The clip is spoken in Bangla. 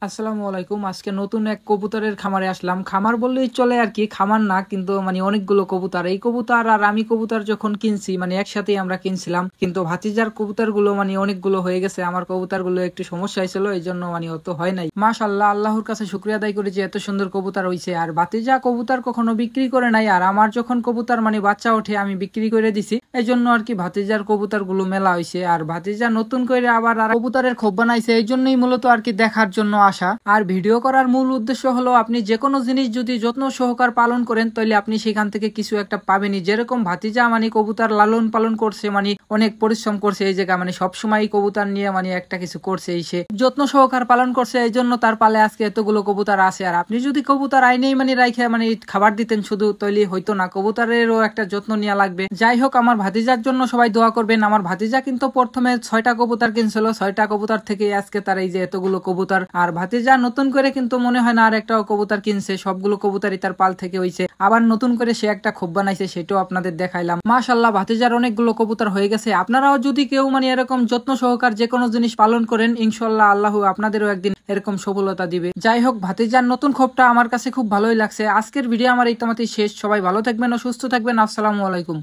আসসালামু আলাইকুম। আজকে নতুন এক কবুতরের খামারে আসলাম। খামার বললেই চলে আর কি, খামার না কিন্তু অনেকগুলো কবুতর। এই কবুতর আর আমি কবুতর যখন কিনছি একসাথেই আমরা কিনছিলাম, কিন্তু ভাতিজার কবুতরগুলো অনেকগুলো হয়ে গেছে। আমার কবুতরগুলো একটু সমস্যা হয়েছিল, এই জন্য অত হয় নাই। মাশাআল্লাহ, আল্লাহর কাছে শুকরিয়া আদায় করি যে এত সুন্দর কবুতর হইছে। আর ভাতিজা কবুতর কখনো বিক্রি করে নাই, আর আমার যখন কবুতর বাচ্চা ওঠে আমি বিক্রি করে দিছি, এই জন্য আর কি ভাতিজার কবুতর গুলো মেলা হয়েছে। আর ভাতিজা নতুন করে আবার কবুতরের খোপ বানাইছে, এই জন্যই মূলত আর কি দেখার জন্য আসা। আর ভিডিও করার মূল উদ্দেশ্য হলো আপনি যে কোনো জিনিস যদি যত্ন সহকার পালন করেন তাহলে আপনি সেখান থেকে কিছু একটা পাবেনই। যেরকম ভাতিজা কবুতর লালন পালন করছে, অনেক পরিশ্রম করছে এই জায়গা, সবসময় কবুতর নিয়ে একটা কিছু করছে, সে যত্ন সহকার পালন করছে, এই জন্য তার পালে আজকে এতগুলো কবুতর আছে। আর আপনি যদি কবুতর আইনেই রাইখে খাবার দিতেন শুধু, তাইলে হইতো না। কবুতরেরও একটা যত্ন নেওয়া লাগবে। যাই হোক, আমার ভাতিজার জন্য সবাই দোয়া করবেন। আমার ভাতিজা কিন্তু প্রথমে 6টা কবুতর কিনছিল, 6টা কবুতর থেকে আজকে তার এই যে এতগুলো কবুতর। আর ভাতিজা নতুন করে কিন্তু মনে হয় না আর একটা কবুতর কিনছে, সবগুলো কবুতরই তার পাল থেকে হইছে। আবার নতুন করে সে একটা খোপ বানাইছে, সেটাও আপনাদের দেখাইলাম। মাশাআল্লাহ, ভাতিজার অনেকগুলো কবুতর হয়ে গেছে। আপনারাও যদি কেউ এরকম যত্ন সহকার যে কোনো জিনিস পালন করেন, ইনশাআল্লাহ আল্লাহ আপনাদেরও একদিন এরকম সফলতা দিবে। যাই হোক, ভাতিজার নতুন খোপটা আমার কাছে খুব ভালোই লাগছে। আজকের ভিডিও আমার এই তোমাতেই শেষ। সবাই ভালো থাকবেন ও সুস্থ থাকবেন। আসসালামু আলাইকুম।